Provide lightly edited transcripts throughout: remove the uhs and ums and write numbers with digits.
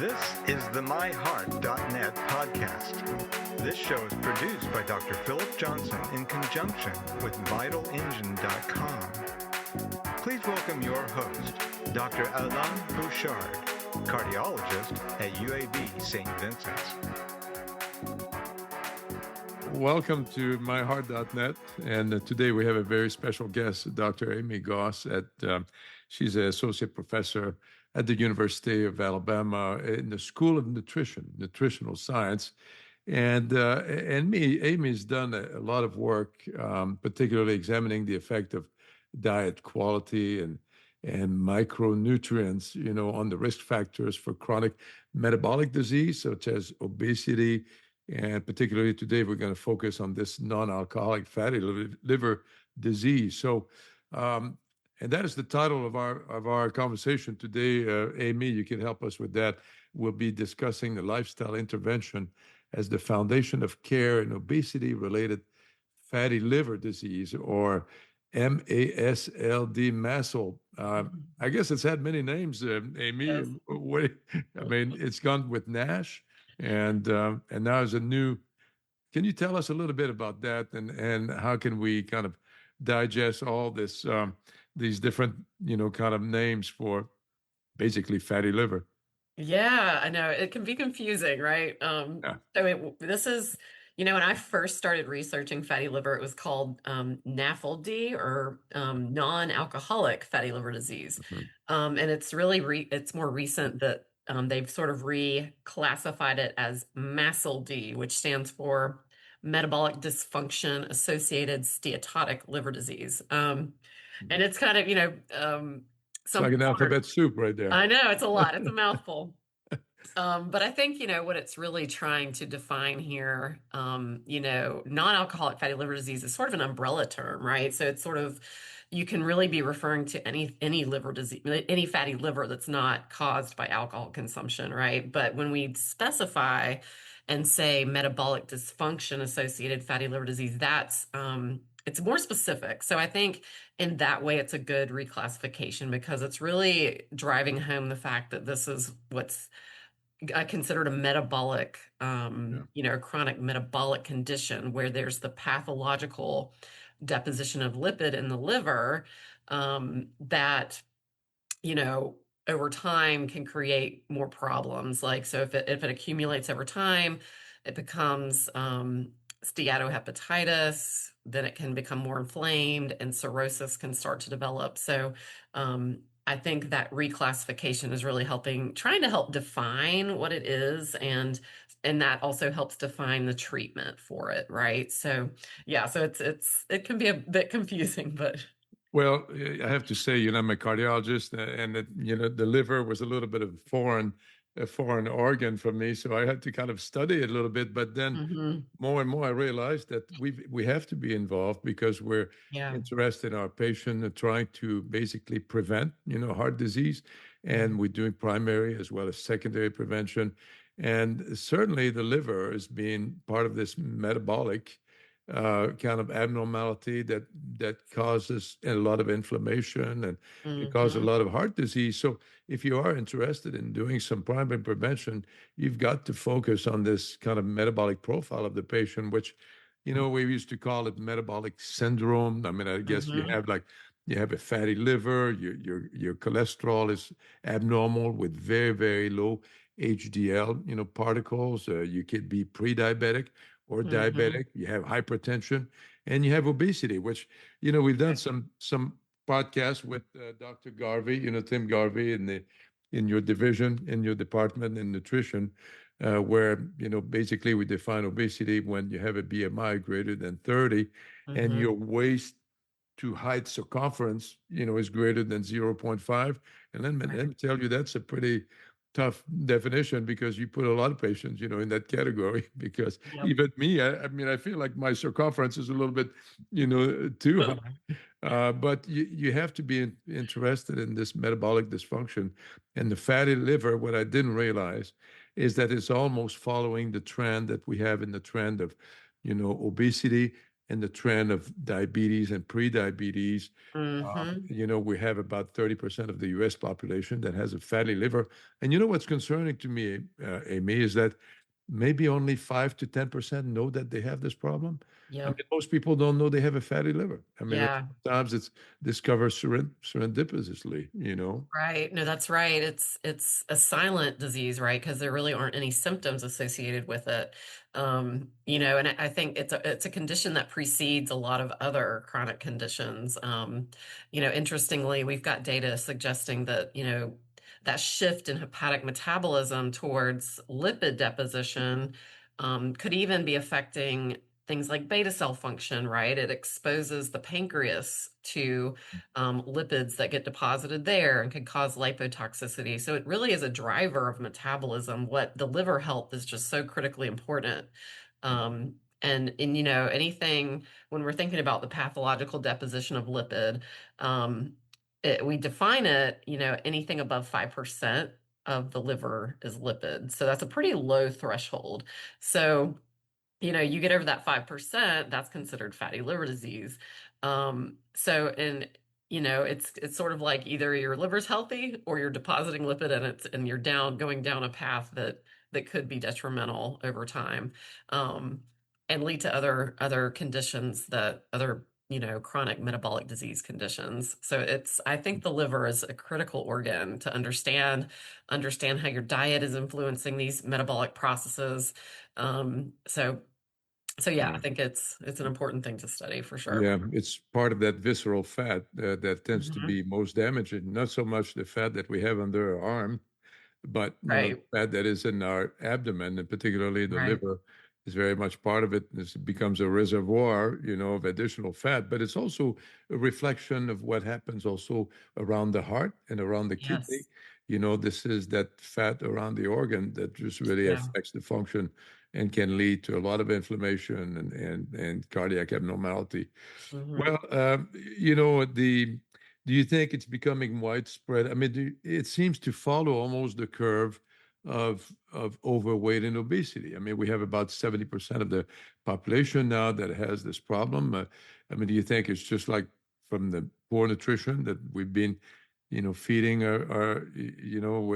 This is the MyHeart.net podcast. This show is produced by Dr. Philip Johnson in conjunction with VitalEngine.com. Please welcome your host, Dr. Alain Bouchard, cardiologist at UAB St. Vincent's. Welcome to MyHeart.net, and today we have a very special guest, Dr. Amy Goss. She's an associate professor at the University of Alabama in the School of Nutritional Science. And Amy's done a lot of work, particularly examining the effect of diet quality and micronutrients, on the risk factors for chronic metabolic disease, such as obesity. And particularly today, we're going to focus on this non-alcoholic fatty liver disease. So, and that is the title of our conversation today. Amy, you can help us with that. We'll be discussing the lifestyle intervention as the foundation of care in obesity-related fatty liver disease, or MASLD, MASL. I guess it's had many names, Amy. Yes. It's gone with NASH, and now there's a new. Can you tell us a little bit about that, and how can we kind of digest all this, these different, kind of names for basically fatty liver? Yeah, I know it can be confusing, right? Yeah. This is, when I first started researching fatty liver, it was called NAFLD, or non-alcoholic fatty liver disease. Mm-hmm. And it's really it's more recent that they've sort of reclassified it as MASLD, which stands for metabolic dysfunction associated steatotic liver disease. And it's kind of, It's like an alphabet soup right there. I know, it's a lot. It's a mouthful. But I think, what it's really trying to define here, non-alcoholic fatty liver disease is sort of an umbrella term, right? So it's sort of, you can really be referring to any liver disease, any fatty liver that's not caused by alcohol consumption, right? But when we specify and say metabolic dysfunction associated fatty liver disease, that's it's more specific. So I think in that way, it's a good reclassification, because it's really driving home the fact that this is what's considered a metabolic, chronic metabolic condition, where there's the pathological deposition of lipid in the liver that, over time can create more problems. Like, so if it accumulates over time, it becomes steatohepatitis, then it can become more inflamed, and cirrhosis can start to develop. So I think that reclassification is really trying to help define what it is, and that also helps define the treatment for it, right? So yeah, so it can be a bit confusing, but. Well, I have to say, I'm a cardiologist, and the liver was a little bit of a foreign organ for me, so I had to kind of study it a little bit. But then more and more, I realized that we have to be involved, because we're interested in our patient and trying to basically prevent, heart disease, and we're doing primary as well as secondary prevention. And certainly the liver is being part of this metabolic kind of abnormality that causes a lot of inflammation, and it causes a lot of heart disease. So if you are interested in doing some primary prevention, you've got to focus on this kind of metabolic profile of the patient, which, we used to call it metabolic syndrome. I mean, I guess you have a fatty liver, your cholesterol is abnormal with very, very low HDL, particles. You could be pre-diabetic or diabetic, you have hypertension, and you have obesity, which, we've done some podcasts with Dr. Garvey, Tim Garvey in your division, in your department in nutrition, where, basically we define obesity when you have a BMI greater than 30 and your waist to height circumference, is greater than 0.5. And let me tell you, that's a pretty tough definition, because you put a lot of patients, in that category, because even me, I feel like my circumference is a little bit, too high. But you have to be interested in this metabolic dysfunction. And the fatty liver, what I didn't realize is that it's almost following the trend that we have in the trend of, obesity and the trend of diabetes and pre-diabetes. Mm-hmm. We have about 30% of the US population that has a fatty liver. And what's concerning to me, Amy, is that maybe only 5 to 10% know that they have this problem. I mean, Yep. most people don't know they have a fatty liver. I mean, Yeah. sometimes it's discovered serendipitously. Right. No, that's right. It's a silent disease, right? Because there really aren't any symptoms associated with it. And I think it's a condition that precedes a lot of other chronic conditions. Interestingly, we've got data suggesting that, that shift in hepatic metabolism towards lipid deposition could even be affecting things like beta cell function, right? It exposes the pancreas to lipids that get deposited there and could cause lipotoxicity. So it really is a driver of metabolism. What the liver health is just so critically important. And anything when we're thinking about the pathological deposition of lipid, we define it, anything above 5% of the liver is lipid. So that's a pretty low threshold. So you get over that 5%, that's considered fatty liver disease. It's sort of like either your liver's healthy or you're depositing lipid and you're going down a path that could be detrimental over time, and lead to other conditions that other chronic metabolic disease conditions. So I think the liver is a critical organ to understand how your diet is influencing these metabolic processes. So yeah, I think it's an important thing to study for sure. Yeah, it's part of that visceral fat that tends to Hmm. be most damaging. Not so much the fat that we have under our arm, but the Right, fat that is in our abdomen, and particularly the right. liver, is very much part of it. This becomes a reservoir, of additional fat. But it's also a reflection of what happens also around the heart and around the kidney. Yes. This is that fat around the organ that just really Yeah. affects the function and can lead to a lot of inflammation and cardiac abnormality. Hmm. Well, do you think it's becoming widespread? I mean, it seems to follow almost the curve of overweight and obesity. I mean, we have about 70% of the population now that has this problem. I mean, do you think it's just like from the poor nutrition that we've been, feeding our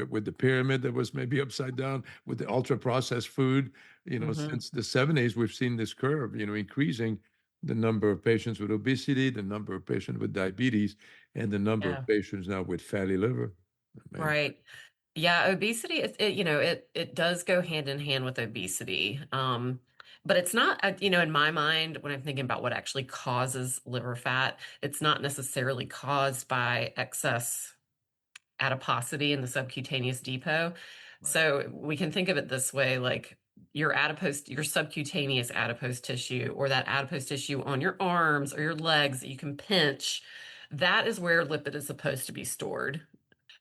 with the pyramid that was maybe upside down, with the ultra processed food, Hmm. since the 70s, we've seen this curve, increasing the number of patients with obesity, the number of patients with diabetes, and the number of Yeah. patients now with fatty liver. I mean, Right. Yeah, obesity, it does go hand in hand with obesity. But it's not, in my mind, when I'm thinking about what actually causes liver fat, it's not necessarily caused by excess adiposity in the subcutaneous depot. right. So we can think of it this way, like your subcutaneous adipose tissue, or that adipose tissue on your arms or your legs that you can pinch, that is where lipid is supposed to be stored.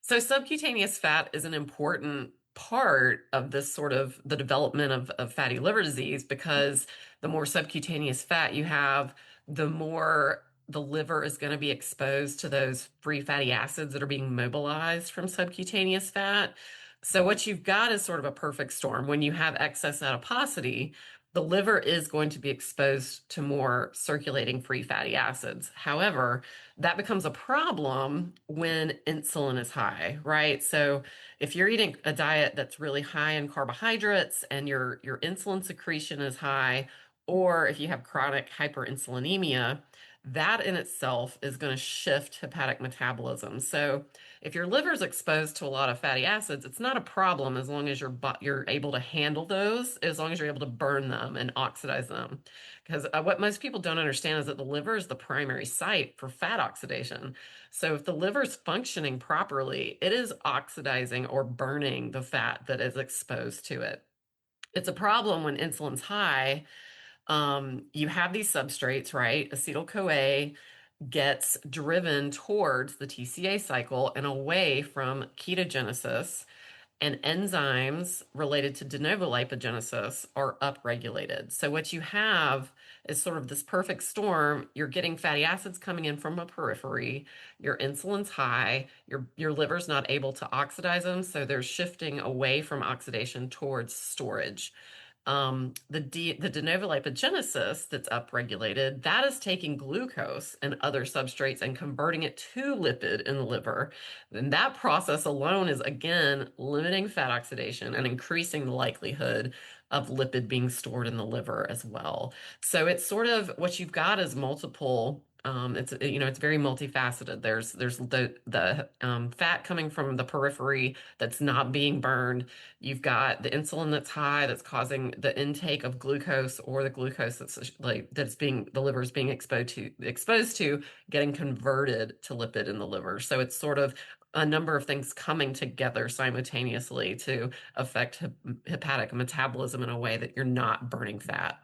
So subcutaneous fat is an important part of this sort of the development of fatty liver disease, because the more subcutaneous fat you have, the more the liver is going to be exposed to those free fatty acids that are being mobilized from subcutaneous fat. So what you've got is sort of a perfect storm. When you have excess adiposity, the liver is going to be exposed to more circulating free fatty acids. However, that becomes a problem when insulin is high, right? So if you're eating a diet that's really high in carbohydrates and your insulin secretion is high, or if you have chronic hyperinsulinemia, that in itself is going to shift hepatic metabolism. So if your liver is exposed to a lot of fatty acids, it's not a problem as long as you're able to handle those, as long as you're able to burn them and oxidize them. Because what most people don't understand is that the liver is the primary site for fat oxidation. So if the liver is functioning properly, it is oxidizing or burning the fat that is exposed to it. It's a problem when insulin's high. You have these substrates, right? Acetyl-CoA gets driven towards the TCA cycle and away from ketogenesis, and enzymes related to de novo lipogenesis are upregulated. So what you have is sort of this perfect storm. You're getting fatty acids coming in from a periphery, your insulin's high, your liver's not able to oxidize them, so they're shifting away from oxidation towards storage. The de novo lipogenesis that's upregulated, that is taking glucose and other substrates and converting it to lipid in the liver. And that process alone is, again, limiting fat oxidation and increasing the likelihood of lipid being stored in the liver as well. So it's sort of what you've got is multiple. It's very multifaceted. There's the fat coming from the periphery that's not being burned. You've got the insulin that's high that's causing the intake of glucose, or the glucose the liver is being exposed to getting converted to lipid in the liver. So it's sort of a number of things coming together simultaneously to affect hepatic metabolism in a way that you're not burning fat.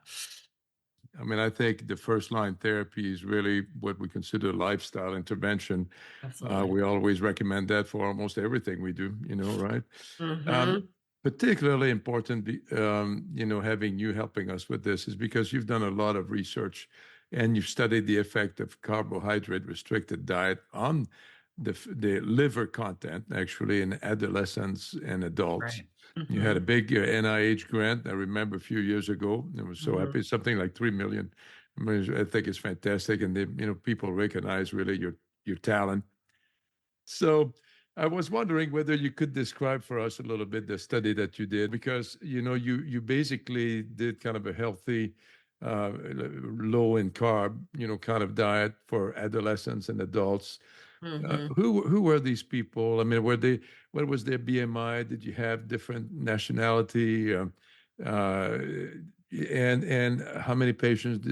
I mean, I think the first line therapy is really what we consider lifestyle intervention. Absolutely. We always recommend that for almost everything we do, right? Mm-hmm. Particularly important, having you helping us with this is because you've done a lot of research and you've studied the effect of carbohydrate restricted diet on the liver content, actually, in adolescents and adults. Right. You had a Mm-hmm. big NIH grant, I remember a few years ago. I was so Mm-hmm. happy, something like 3 million. I think it's fantastic. And people recognize really your talent. So I was wondering whether you could describe for us a little bit the study that you did, because you basically did kind of a healthy, low in carb, kind of diet for adolescents and adults. Mm-hmm. Who were these people? I mean, what was their BMI? Did you have different nationality? Uh, and how many patients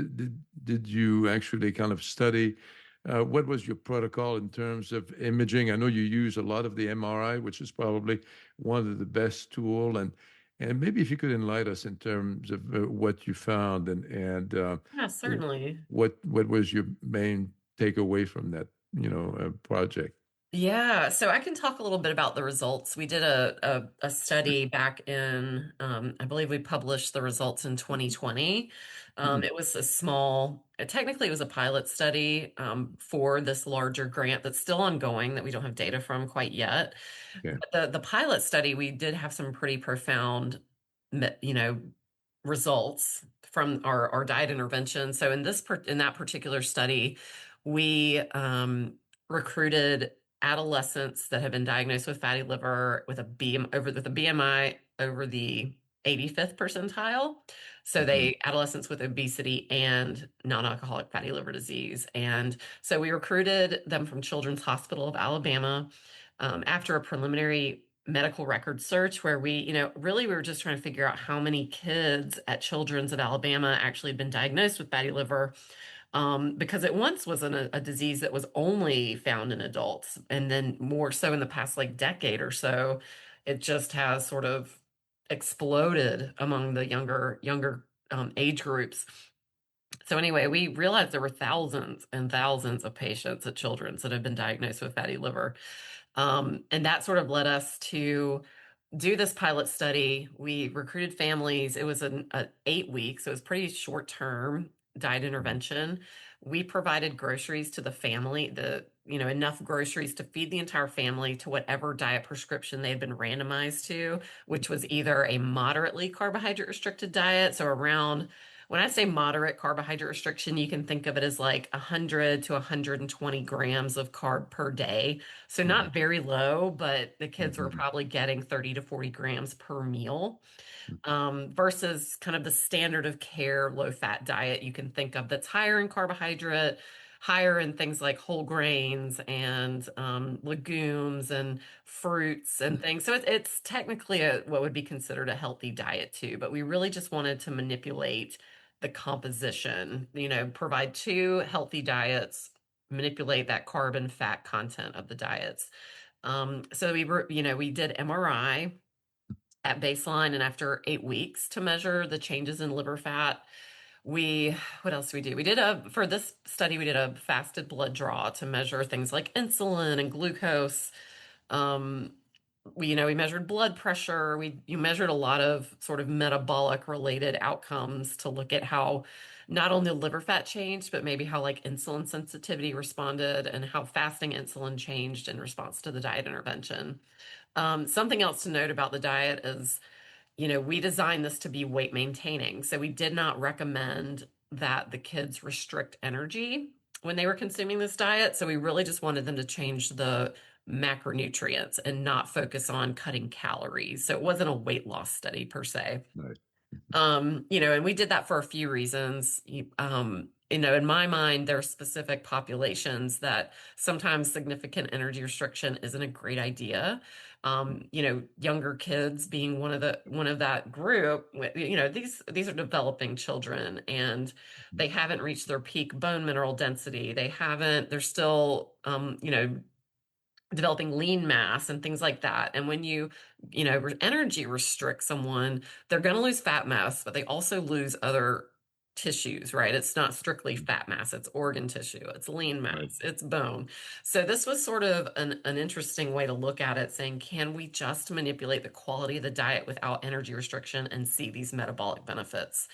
did you actually kind of study? What was your protocol in terms of imaging? I know you use a lot of the MRI, which is probably one of the best tool. And maybe if you could enlighten us in terms of what you found and Yeah, certainly. what was your main takeaway from that, project? Yeah, so I can talk a little bit about the results. We did a study back in, I believe we published the results in 2020. It was technically it was a pilot study for this larger grant that's still ongoing that we don't have data from quite yet. Okay. But the pilot study, we did have some pretty profound, you know, results from our diet intervention. So in that particular study, we recruited adolescents that have been diagnosed with fatty liver with a BMI over the 85th percentile. So Mhm. adolescents with obesity and non-alcoholic fatty liver disease. And so we recruited them from Children's Hospital of Alabama after a preliminary medical record search where we were just trying to figure out how many kids at Children's of Alabama actually had been diagnosed with fatty liver, because it once was a disease that was only found in adults, and then more so in the past decade or so, it just has sort of exploded among the younger age groups. So anyway, we realized there were thousands and thousands of patients at Children's that have been diagnosed with fatty liver. And that sort of led us to do this pilot study. We recruited families. It was an 8 weeks, so it was pretty short term diet intervention. We provided groceries to the family, enough groceries to feed the entire family to whatever diet prescription they had been randomized to, which was either a moderately carbohydrate restricted diet. So when I say moderate carbohydrate restriction, you can think of it as like 100 to 120 grams of carb per day. So Mhm. not very low, but the kids were Mhm. probably getting 30 to 40 grams per meal, versus kind of the standard of care low fat diet you can think of that's higher in carbohydrate, higher in things like whole grains and legumes and fruits and things. So it's technically what would be considered a healthy diet too, but we really just wanted to manipulate the composition, provide two healthy diets, manipulate that carb and fat content of the diets. So we did MRI at baseline and after 8 weeks to measure the changes in liver fat. What else did we do? For this study, we did a fasted blood draw to measure things like insulin and glucose. Um, we measured blood pressure. You measured a lot of sort of metabolic related outcomes to look at how not only liver fat changed, but maybe how insulin sensitivity responded and how fasting insulin changed in response to the diet intervention. Something else to note about the diet is we designed this to be weight maintaining. So we did not recommend that the kids restrict energy when they were consuming this diet. So we really just wanted them to change the macronutrients and not focus on cutting calories. So it wasn't a weight loss study per se. Right. And we did that for a few reasons. In my mind, there are specific populations that sometimes significant energy restriction isn't a great idea. Younger kids being one of that group. These are developing children, and they haven't reached their peak bone mineral density. They're still, developing lean mass and things like that. And when energy restrict someone, they're going to lose fat mass, but they also lose other tissues, right? It's not strictly fat mass, it's organ tissue, it's lean mass, Right. it's bone. So this was sort of an interesting way to look at it, saying, can we just manipulate the quality of the diet without energy restriction and see these metabolic benefits?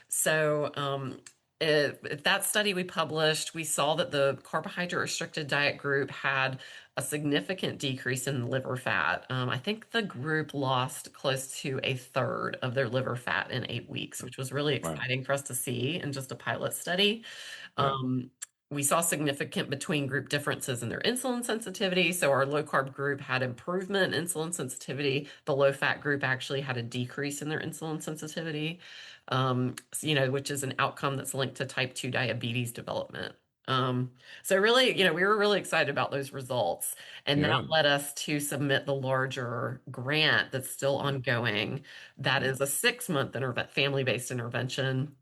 So if that study we published, we saw that the carbohydrate restricted diet group had a significant decrease in liver fat. I think the group lost close to a third of their liver fat in 8 weeks, which was really Wow. exciting for us to see in just a pilot study. Right. We saw significant between group differences in their insulin sensitivity. So our low carb group had improvement in insulin sensitivity. The low fat group actually had a decrease in their insulin sensitivity, which is an outcome that's linked to type 2 diabetes development. So really, we were really excited about those results, and Yeah. that led us to submit the larger grant that's still ongoing. That is a 6-month family-based intervention.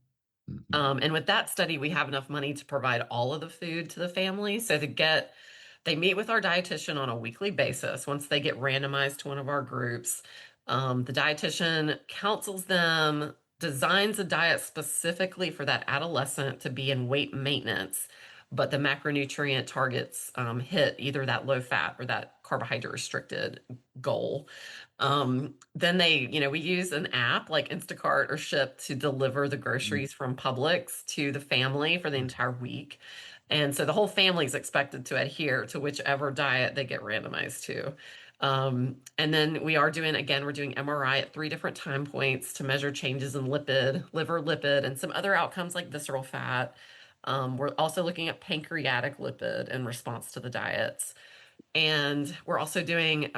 And with that study, we have enough money to provide all of the food to the family. So they meet with our dietitian on a weekly basis. Once they get randomized to one of our groups, the dietitian counsels them, designs a diet specifically for that adolescent to be in weight maintenance, but the macronutrient targets hit either that low fat or that carbohydrate restricted goal. Then we use an app like Instacart or Ship to deliver the groceries from Publix to the family for the entire week. And so the whole family is expected to adhere to whichever diet they get randomized to. And then we're doing MRI at 3 different time points to measure changes in liver lipid, and some other outcomes like visceral fat. We're also looking at pancreatic lipid in response to the diets. And we're also doing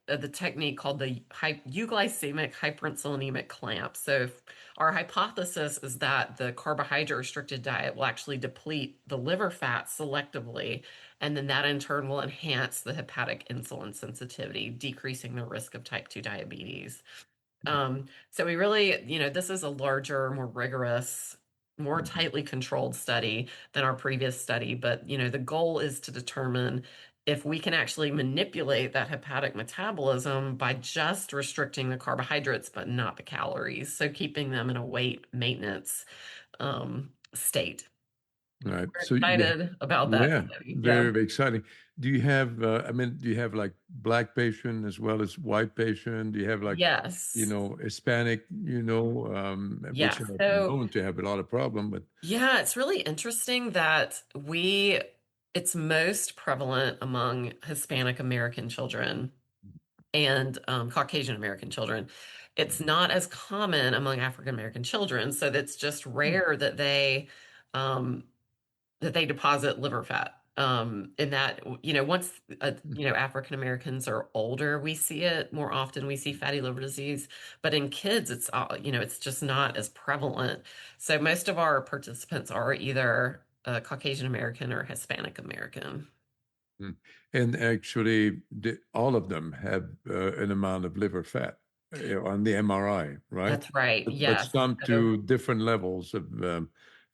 the technique called the euglycemic hyperinsulinemic clamp. So our hypothesis is that the carbohydrate restricted diet will actually deplete the liver fat selectively, and then that in turn will enhance the hepatic insulin sensitivity, decreasing the risk of type 2 diabetes. So we really, this is a larger, more rigorous, more tightly controlled study than our previous study. But, the goal is to determine if we can actually manipulate that hepatic metabolism by just restricting the carbohydrates, but not the calories. So keeping them in a weight maintenance state. Right. We're So excited about that study. Yeah. very exciting. Do you have, do you have like black patient as well as white patient? Do you have like, Yes. Hispanic, which are So known to have a lot of problem, but yeah, it's really interesting that it's most prevalent among Hispanic American children and Caucasian American children. It's not as common among African American children, so that's just rare that they deposit liver fat. In that, once African Americans are older, we see it more often. We see fatty liver disease, but in kids, it's just not as prevalent. So most of our participants are either Caucasian American or Hispanic American. And actually, all of them have an amount of liver fat on the MRI, right? That's right. But Yes. some to different levels of,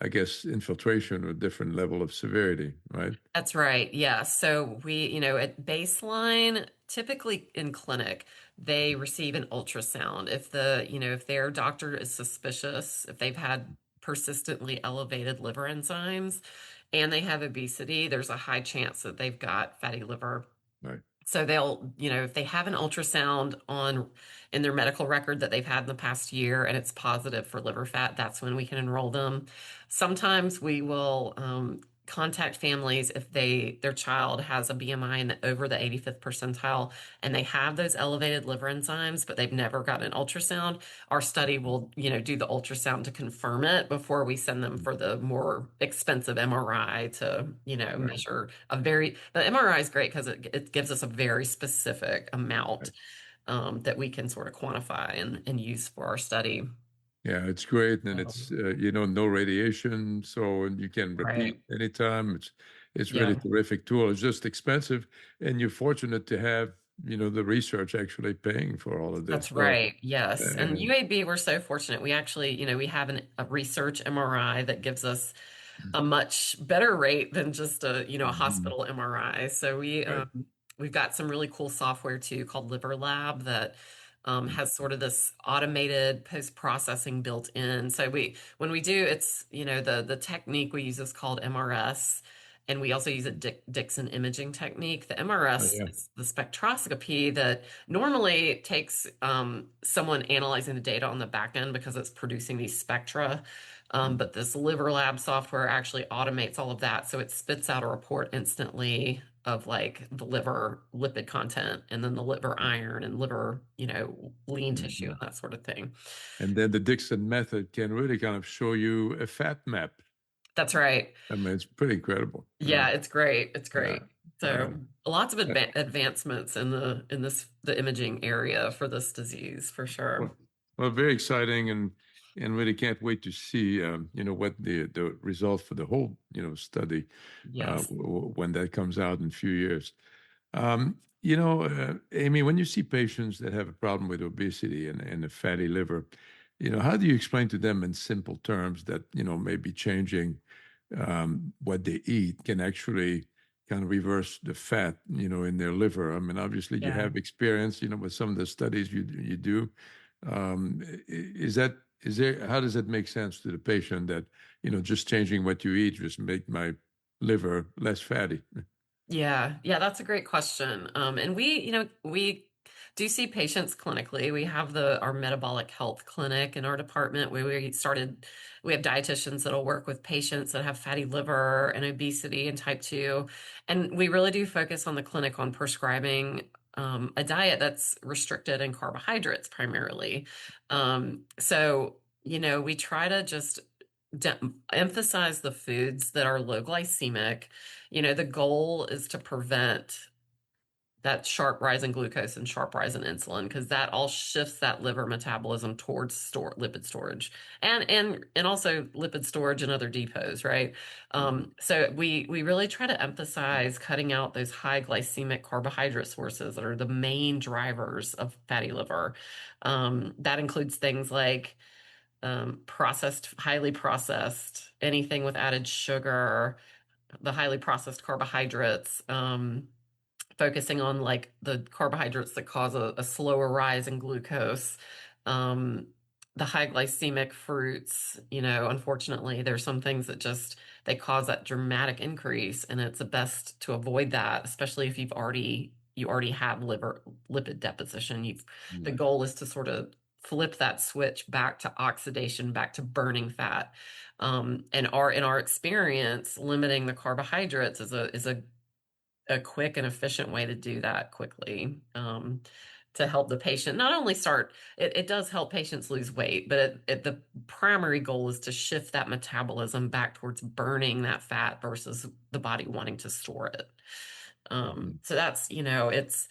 I guess, infiltration or different level of severity, right? That's right. Yeah. So we, at baseline, typically in clinic, they receive an ultrasound. If their doctor is suspicious, if they've had persistently elevated liver enzymes and they have obesity, there's a high chance that they've got fatty liver. Right. So they'll, if they have an ultrasound in their medical record that they've had in the past year and it's positive for liver fat, that's when we can enroll them. Sometimes we will contact families if their child has a BMI over the 85th percentile and they have those elevated liver enzymes, but they've never gotten an ultrasound. Our study will, do the ultrasound to confirm it before we send them for the more expensive MRI to, Right. measure the MRI is great because it gives us a very specific amount that we can sort of quantify and use for our study. Yeah, it's great, and it's Um, no radiation, so you can repeat right. anytime. It's really Yeah. terrific tool. It's just expensive, and you're fortunate to have the research actually paying for all of this. That's So, right. Yes. And and UAB, we're so fortunate. We actually, we have a research MRI that gives us a much better rate than just a Mhm. hospital MRI. So Right. we've got some really cool software too called Liver Lab that Mm. has sort of this automated post-processing built in. So when we do, it's, the technique we use is called MRS. And we also use a Dixon imaging technique. The Oh, MRS yeah. is the spectroscopy that normally takes someone analyzing the data on the back end because it's producing these spectra. Mm. But this Liver Lab software actually automates all of that. So it spits out a report instantly of like the liver lipid content and then the liver iron and liver, lean tissue Mhm. and that sort of thing. And then the Dixon method can really kind of show you a fat map. That's right. I mean, it's pretty incredible. Yeah, it's great. It's Yeah. great. Uh, So lots of uh, advancements in the imaging area for this disease for sure. Well, very exciting, and really can't wait to see what the results for the whole study Yes. when that comes out in a few years. Amy, when you see patients that have a problem with obesity and a fatty liver, how do you explain to them in simple terms that maybe changing what they eat can actually kind of reverse the fat in their liver? I mean, obviously you Yeah. have experience with some of the studies you do. Is there how does that make sense to the patient that just changing what you eat just make my liver less fatty? Yeah, yeah, that's a great question. And we do see patients clinically. We have our metabolic health clinic in our department where we have dietitians that'll work with patients that have fatty liver and obesity and type 2. And we really do focus on the clinic on prescribing a diet that's restricted in carbohydrates primarily. So, we try to just de emphasize the foods that are low glycemic. The goal is to prevent that sharp rise in glucose and sharp rise in insulin because that all shifts that liver metabolism towards lipid storage and also lipid storage and other depots, right? So we really try to emphasize cutting out those high glycemic carbohydrate sources that are the main drivers of fatty liver. That includes things like highly processed, anything with added sugar, the highly processed carbohydrates, focusing on like the carbohydrates that cause a slower rise in glucose, um, the high glycemic fruits. Unfortunately, there's some things that just they cause that dramatic increase, and it's the best to avoid that, especially if you already have liver lipid deposition. The Right. goal is to sort of flip that switch back to oxidation, back to burning fat. And in our experience, limiting the carbohydrates is a quick and efficient way to do that quickly, to help the patient not only it does help patients lose weight, but the primary goal is to shift that metabolism back towards burning that fat versus the body wanting to store it. Mhm. So that's, it's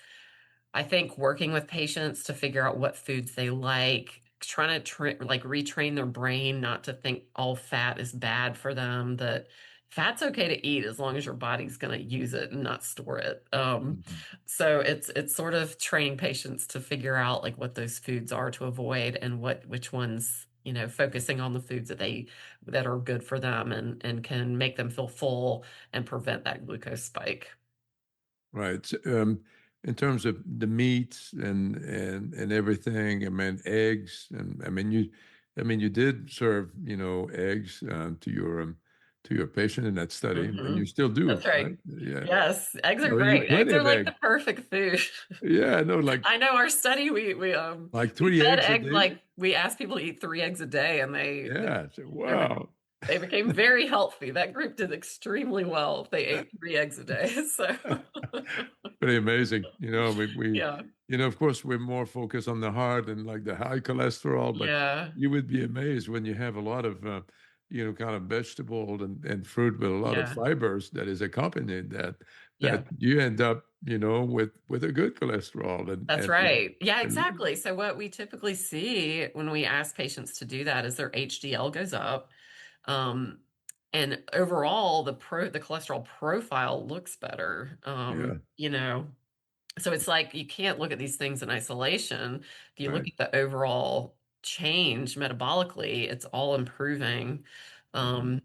I think working with patients to figure out what foods they like, trying to like retrain their brain not to think all fat is bad for them, that fat's okay to eat as long as your body's going to use it and not store it. Mhm. So it's sort of training patients to figure out like what those foods are to avoid and which ones, focusing on the foods that are good for them and can make them feel full and prevent that glucose spike. Right. In terms of the meats and everything, I mean eggs, and I mean you did serve eggs to your patient in that study, and Hmm. you still do, That's right. right? Yeah. Yes, eggs are No, you eat great. Eggs plenty are of like the eggs. perfect food. Yeah, no, like I know our study, like we three fed eggs a eggs day. like we asked people to eat 3 eggs a day, and Yeah. I said, they were wow. They became very healthy. That group did extremely well. They ate 3 eggs a day. So Pretty amazing. yeah. Of course, we're more focused on the heart and like the high cholesterol, but Yeah. you would be amazed when you have a lot of, kind of vegetable and fruit with a lot of Yeah. fibers that is accompanied that Yeah. you end up, with a good cholesterol That's and right. Yeah, and exactly. So what we typically see when we ask patients to do that is their HDL goes up. Um, and overall the cholesterol profile looks better. yeah, So it's like you can't look at these things in isolation. If you look right. at the overall change metabolically, it's all improving. Mhm.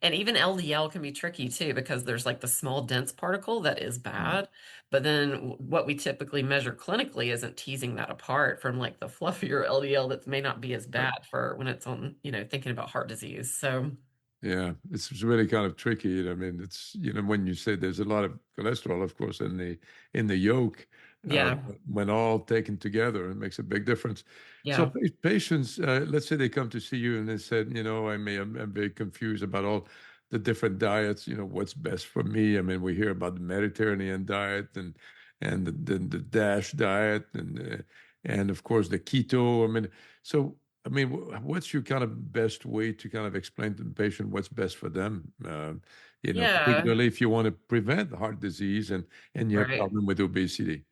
And even LDL can be tricky too because there's like the small dense particle that is bad, but then what we typically measure clinically isn't teasing that apart from like the fluffier LDL that may not be as Right. bad for when it's on, thinking about heart disease. So Yeah, it's really kind of tricky. I mean, it's when you say there's a lot of cholesterol, of course, in the yolk, uh, yeah, when all taken together, it makes a big difference. So yeah, patients, let's say they come to see you and they said, I'm very confused about all the different diets. What's best for me? I mean, we hear about the Mediterranean diet and the DASH diet and of course the keto. I mean, so. I mean, what's your kind of best way to kind of explain to the patient what's best for them? yeah, Particularly if you want to prevent heart disease and you have right. problem with obesity.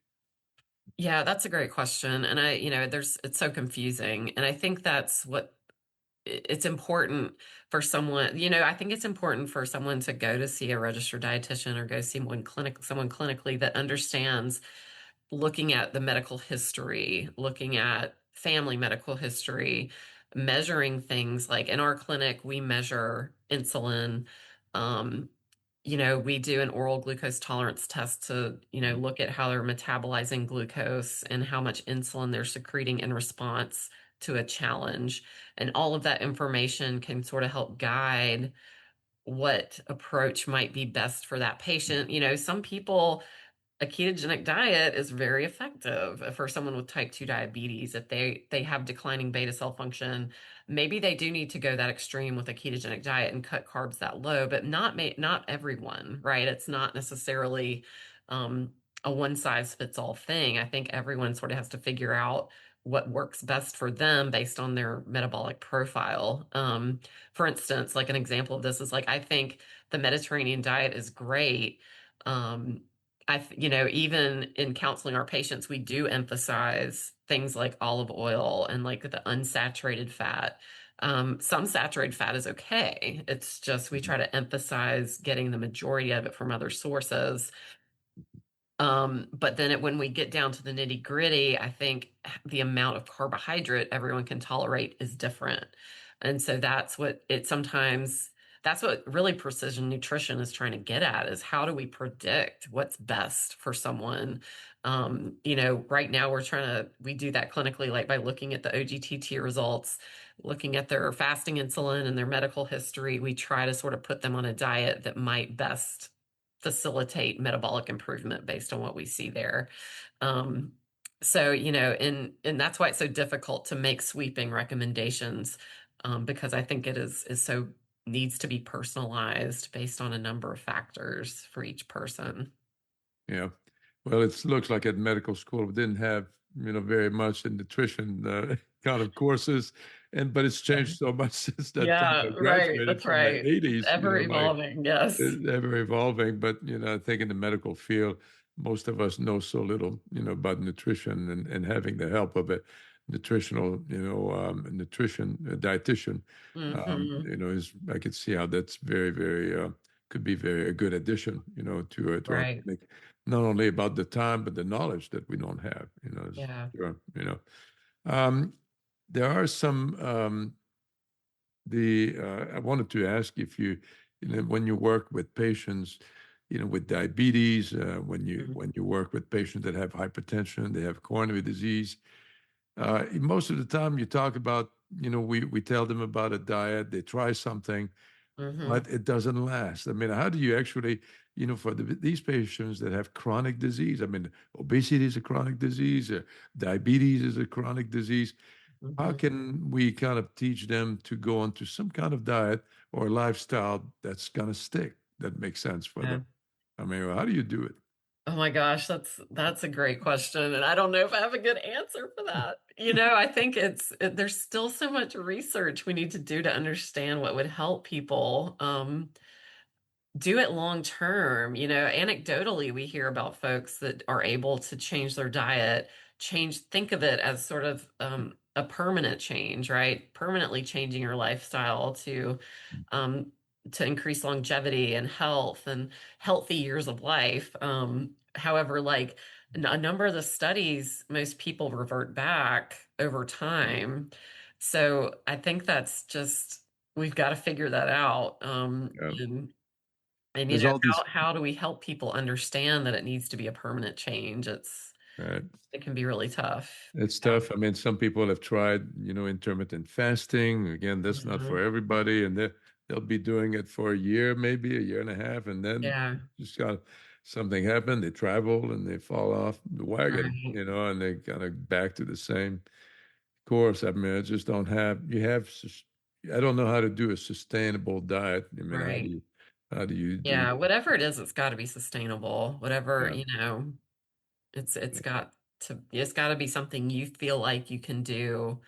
Yeah, that's a great question. And it's so confusing. And I think that's what it's important for someone, I think it's important for someone to go to see a registered dietitian or go see someone clinically that understands looking at the medical history, looking at family medical history, measuring things like in our clinic, we measure insulin. Um, we do an oral glucose tolerance test to, look at how they're metabolizing glucose and how much insulin they're secreting in response to a challenge. And all of that information can sort of help guide what approach might be best for that patient. Some people a ketogenic diet is very effective for someone with type 2 diabetes. If they have declining beta cell function, maybe they do need to go that extreme with a ketogenic diet and cut carbs that low, but not everyone, right? It's not necessarily um, a one size fits all thing. I think everyone sort of has to figure out what works best for them based on their metabolic profile. For instance, like an example of this is like I think the Mediterranean diet is great. Um, even in counseling our patients, we do emphasize things like olive oil and like the unsaturated fat. Some saturated fat is okay. It's just we try to emphasize getting the majority of it from other sources. But then when we get down to the nitty gritty, I think the amount of carbohydrate everyone can tolerate is different. And so that's what really precision nutrition is trying to get at is how do we predict what's best for someone? Right now we do that clinically, like by looking at the OGTT results, looking at their fasting insulin and their medical history. We try to sort of put them on a diet that might best facilitate metabolic improvement based on what we see there. Um, and that's why it's so difficult to make sweeping recommendations, because I think it is so needs to be personalized based on a number of factors for each person. Yeah. Well, it looks like at medical school we didn't have, very much in nutrition kind of courses, but it's Yeah, changed so much since that time yeah, I right. graduated That's from the right. It's 80s, ever like evolving. Yes. ever evolving. But, I think in the medical field, most of us know so little, about nutrition and having the help of a nutrition dietitian, Hmm. is I could see how that's very, very, could be very a good addition, to our Right. clinic, not only about the time, but the knowledge that we don't have, Yeah. sure, Um, there are some, I wanted to ask if when you work with patients, with diabetes, when you work with patients that have hypertension, they have coronary disease, most of the time you talk about, we tell them about a diet, they try something, Hmm. but it doesn't last. I mean, how do you actually, for these patients that have chronic disease, I mean, obesity is a chronic disease, diabetes is a chronic disease. how Mhm. can we kind of teach them to go onto some kind of diet or lifestyle that's going to stick, that makes sense for Yeah. them? I mean, how do you do it? Oh my gosh, that's a great question, and I don't know if I have a good answer for that. I think there's still so much research we need to do to understand what would help people do it long term. Anecdotally, we hear about folks that are able to change their diet, think of it as sort of a permanent change, right? Permanently changing your lifestyle um, to increase longevity and health and healthy years of life. However, like a number of the studies, most people revert back over time. So I think that's just, we've got to figure that out. Um, And there's all these, how do we help people understand that it needs to be a permanent change? right? It can be really tough. It's Yeah. tough. I mean, some people have tried, intermittent fasting. Again, that's not for Mhm. everybody, and they'll be doing it for a year, maybe a year and a half, and then Yeah. just got something happen. They travel and they fall off the wagon, Right. and they kind of back to the same course. I mean, I just don't have. I don't know how to do a sustainable diet. I mean, Right. how do you do Yeah. that? Whatever it is, it's got to be sustainable. Whatever, Yeah, it's got to be something you feel like you can do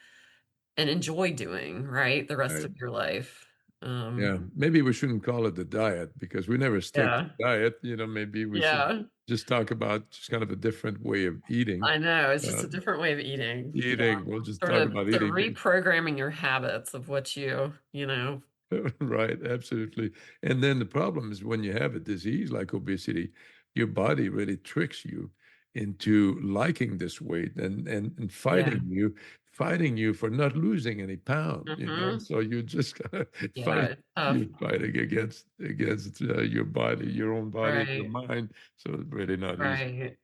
and enjoy doing, right? The rest right. of your life. Yeah, maybe we shouldn't call it the diet because we never stick to Yeah. diet. Maybe we should Yeah. just talk about just kind of a different way of eating. I know. It's just Uh, a different way of eating. Yeah. eating, we'll just Sort talk of about so eating. reprogramming your habits of what you. Right, absolutely. And then the problem is when you have a disease like obesity, your body really tricks you into liking this weight and Yeah. fighting you for not losing any pound. Hmm. So you just gotta Yeah. fight, It's tough. you're fighting against your body, your own body, your Right. mind. So it's really not easy. Right.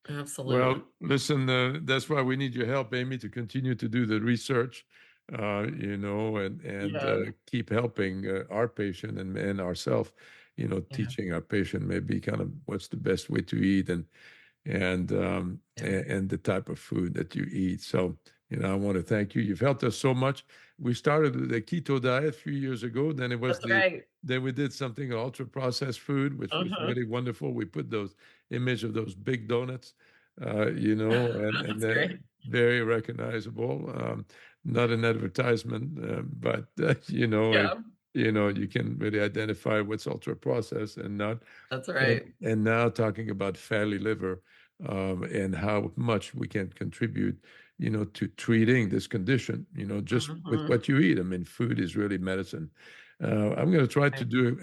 Absolutely. Well, listen, that's why we need your help, Amy, to continue to do the research, and Yeah. keep helping our patient and ourselves, Yeah. teaching our patient maybe kind of what's the best way to eat Yeah. and the type of food that you eat. So, I want to thank you. You've helped us so much. We started the keto diet a few years ago. That's right. Then we did something ultra processed food, which was Uh-huh. really wonderful. We put those image of those big donuts, and That's great. very recognizable. Not an advertisement, but Yeah. you can really identify what's ultra processed and not. That's And, right. and now talking about fatty liver, and how much we can contribute, to treating this condition, just with Hmm. what you eat. I mean, food is really medicine. I'm going to try to Right. do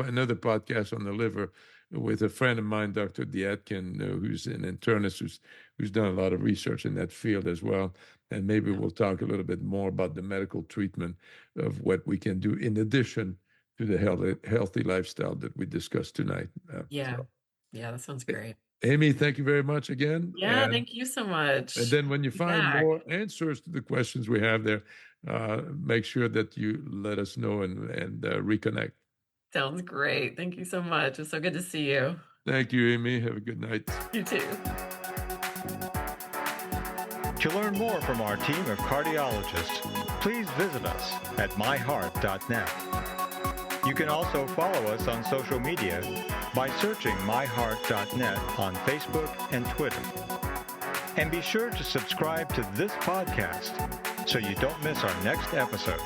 another podcast on the liver with a friend of mine, Dr. Diatkin, who's an internist who's done a lot of research in that field as well. And maybe Yeah. we'll talk a little bit more about the medical treatment of what we can do in addition to the healthy lifestyle that we discussed tonight. Yeah. Yeah. That sounds great. Amy, thank you very much again. Yeah. Thank you so And much. then when you Be find back. more answers to the questions we have there, make sure that you let us know and reconnect. Sounds great. Thank you so much. It's so good to see you. Thank you, Amy. Have a good night. You too. To learn more from our team of cardiologists, please visit us at MyHeart.net. You can also follow us on social media by searching MyHeart.net on Facebook and Twitter. And be sure to subscribe to this podcast so you don't miss our next episode.